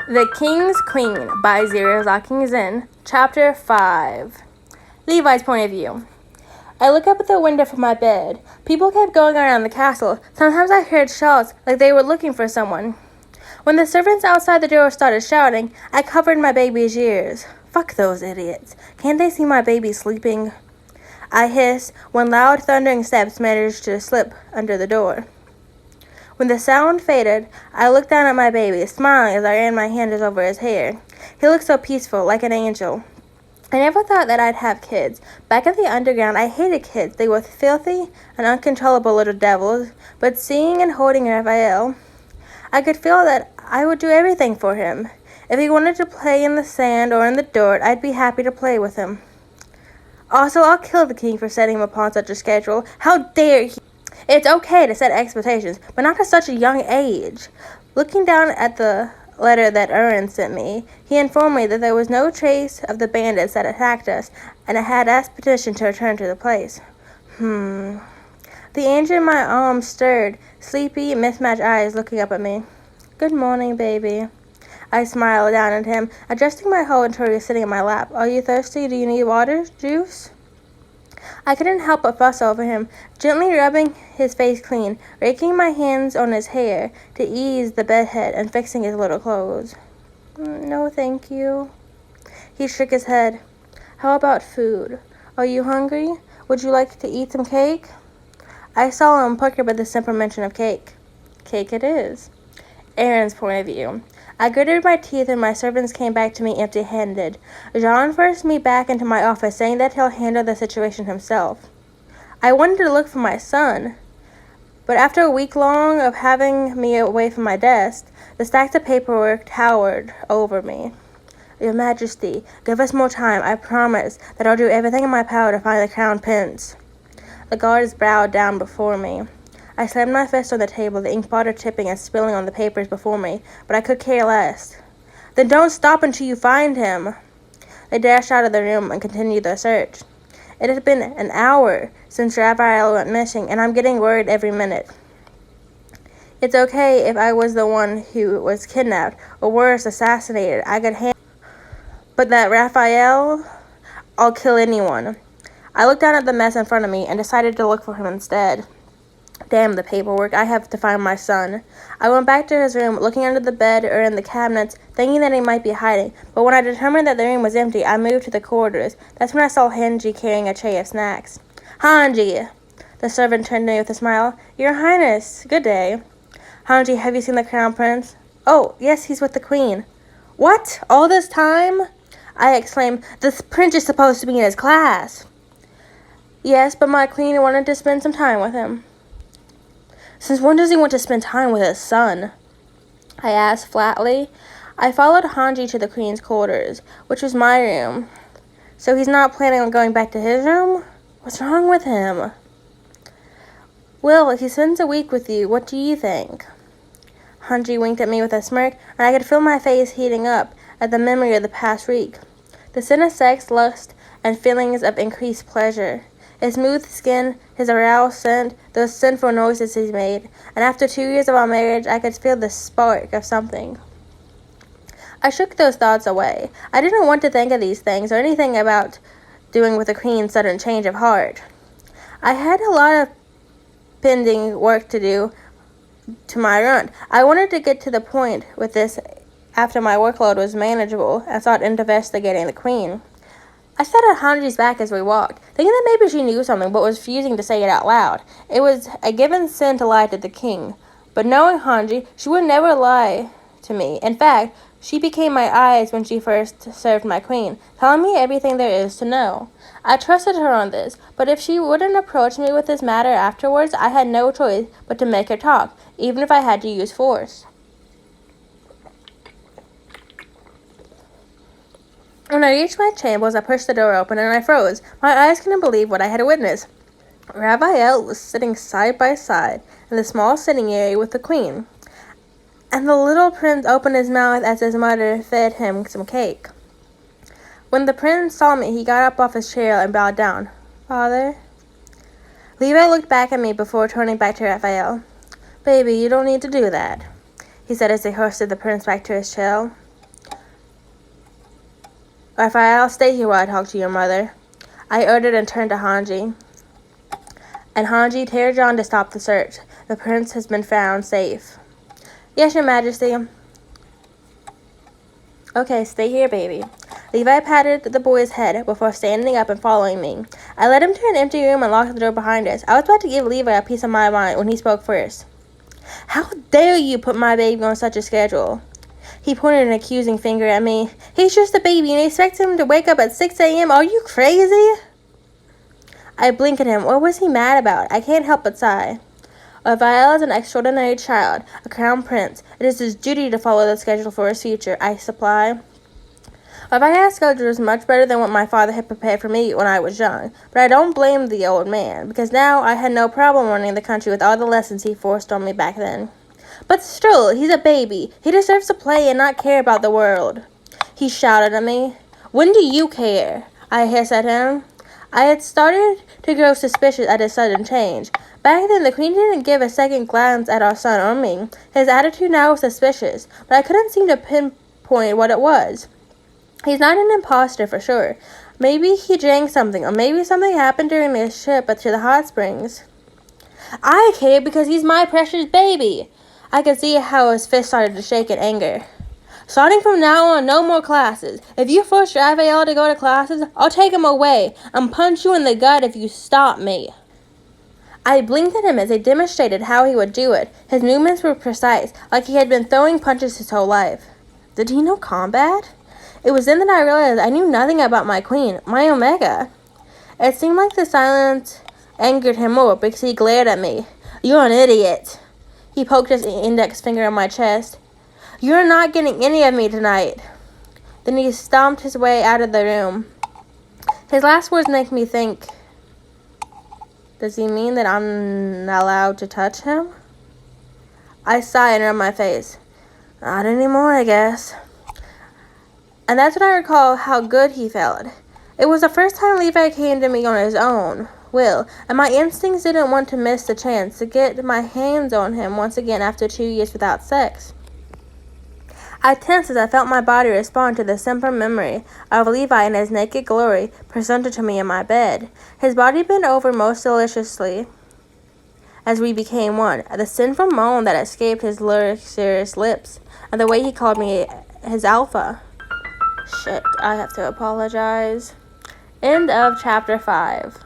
The King's Queen by Zero Zen, Chapter 5. Levi's point of view. I look up at the window from my bed. People kept going around the castle. Sometimes I heard shouts like they were looking for someone. When the servants outside the door started shouting, I covered my baby's ears. Fuck those idiots. Can't they see my baby sleeping? I hissed when loud thundering steps managed to slip under the door. When the sound faded, I looked down at my baby, smiling as I ran my hands over his hair. He looked so peaceful, like an angel. I never thought that I'd have kids. Back at the underground, I hated kids. They were filthy and uncontrollable little devils. But seeing and holding Raphael, I could feel that I would do everything for him. If he wanted to play in the sand or in the dirt, I'd be happy to play with him. Also, I'll kill the king for setting him upon such a schedule. How dare he? It's okay to set expectations, but not at such a young age. Looking down at the letter that Aaron sent me, he informed me that there was no trace of the bandits that attacked us, and I had asked permission to return to the place. The angel in my arms stirred, sleepy, mismatched eyes looking up at me. Good morning, baby. I smiled down at him, adjusting my hoe until he was sitting in my lap. Are you thirsty? Do you need water? Juice? I couldn't help but fuss over him, gently rubbing his face clean, raking my hands on his hair to ease the bedhead and fixing his little clothes. No, thank you. He shook his head. How about food? Are you hungry? Would you like to eat some cake? I saw him pucker by the simple mention of cake. Cake it is. Aaron's point of view. I gritted my teeth when my servants came back to me empty-handed. Jean forced me back into my office, saying that he'll handle the situation himself. I wanted to look for my son, but after a week long of having me away from my desk, the stacks of paperwork towered over me. Your Majesty, give us more time. I promise that I'll do everything in my power to find the crown prince. The guards bowed down before me. I slammed my fist on the table, the ink blotter tipping and spilling on the papers before me, but I could care less. Then don't stop until you find him. They dashed out of the room and continued their search. It had been an hour since Raphael went missing, and I'm getting worried every minute. It's okay if I was the one who was kidnapped, or worse, assassinated. I could handle. But that Raphael, I'll kill anyone. I looked down at the mess in front of me and decided to look for him instead. Damn the paperwork, I have to find my son. I went back to his room, looking under the bed or in the cabinets, thinking that he might be hiding. But when I determined that the room was empty, I moved to the corridors. That's when I saw Hange carrying a tray of snacks. Hange! The servant turned to me with a smile. Your Highness, good day. Hange, have you seen the crown prince? Oh, yes, he's with the queen. What? All this time? I exclaimed. The prince is supposed to be in his class. Yes, but my queen wanted to spend some time with him. Since when does he want to spend time with his son? I asked flatly. I followed Hange to the queen's quarters, which was my room. So he's not planning on going back to his room? What's wrong with him? Well, if he spends a week with you, what do you think? Hange winked at me with a smirk, and I could feel my face heating up at the memory of the past week. The sin of sex, lust, and feelings of increased pleasure. His smooth skin, his aroused scent, those sinful noises he's made, and after 2 years of our marriage, I could feel the spark of something. I shook those thoughts away. I didn't want to think of these things or anything about doing with the queen's sudden change of heart. I had a lot of pending work to do to my run. I wanted to get to the point with this after my workload was manageable and sought investigating the queen. I sat at Hange's back as we walked, thinking that maybe she knew something, but was refusing to say it out loud. It was a given sin to lie to the king, but knowing Hange, she would never lie to me. In fact, she became my eyes when she first served my queen, telling me everything there is to know. I trusted her on this, but if she wouldn't approach me with this matter afterwards, I had no choice but to make her talk, even if I had to use force. When I reached my chambers, I pushed the door open and I froze. My eyes couldn't believe what I had witnessed. Raphael was sitting side by side in the small sitting area with the queen, and the little prince opened his mouth as his mother fed him some cake. When the prince saw me, he got up off his chair and bowed down. Father? Levi looked back at me before turning back to Raphael. Baby, you don't need to do that, he said as he hoisted the prince back to his chair. Raphael, stay here while I talk to your mother. I ordered and turned to Hange. And Hange, tell John to stop the search. The prince has been found safe. Yes, your majesty. Okay, stay here, baby. Levi patted the boy's head before standing up and following me. I led him to an empty room and locked the door behind us. I was about to give Levi a piece of my mind when he spoke first. How dare you put my baby on such a schedule? He pointed an accusing finger at me. He's just a baby and you expect him to wake up at 6 a.m.? Are you crazy? I blinked at him. What was he mad about? I can't help but sigh. Raphael is an extraordinary child, a crown prince. It is his duty to follow the schedule for his future, I supply. Raphael's schedule is much better than what my father had prepared for me when I was young, but I don't blame the old man, because now I had no problem running the country with all the lessons he forced on me back then. But still, he's a baby. He deserves to play and not care about the world. He shouted at me. When do you care? I hissed at him. I had started to grow suspicious at his sudden change. Back then, the queen didn't give a second glance at our son or me. His attitude now was suspicious, but I couldn't seem to pinpoint what it was. He's not an imposter for sure. Maybe he drank something, or maybe something happened during his trip to the hot springs. I care because he's my precious baby. I could see how his fist started to shake in anger. Starting from now on, no more classes. If you force Raphael to go to classes, I'll take him away and punch you in the gut if you stop me. I blinked at him as he demonstrated how he would do it. His movements were precise, like he had been throwing punches his whole life. Did he know combat? It was then that I realized I knew nothing about my queen, my Omega. It seemed like the silence angered him more because he glared at me. You're an idiot. He poked his index finger on my chest. You're not getting any of me tonight. Then he stomped his way out of the room. His last words make me think, does he mean that I'm not allowed to touch him? I sighed and rubbed my face. Not anymore, I guess. And that's when I recall how good he felt. It was the first time Levi came to me on his own will, and my instincts didn't want to miss the chance to get my hands on him once again after 2 years without sex. I tensed as I felt my body respond to the simple memory of Levi in his naked glory presented to me in my bed. His body bent over most deliciously as we became one. The sinful moan that escaped his luxurious lips, and the way he called me his alpha. Shit, I have to apologize. End of chapter 5.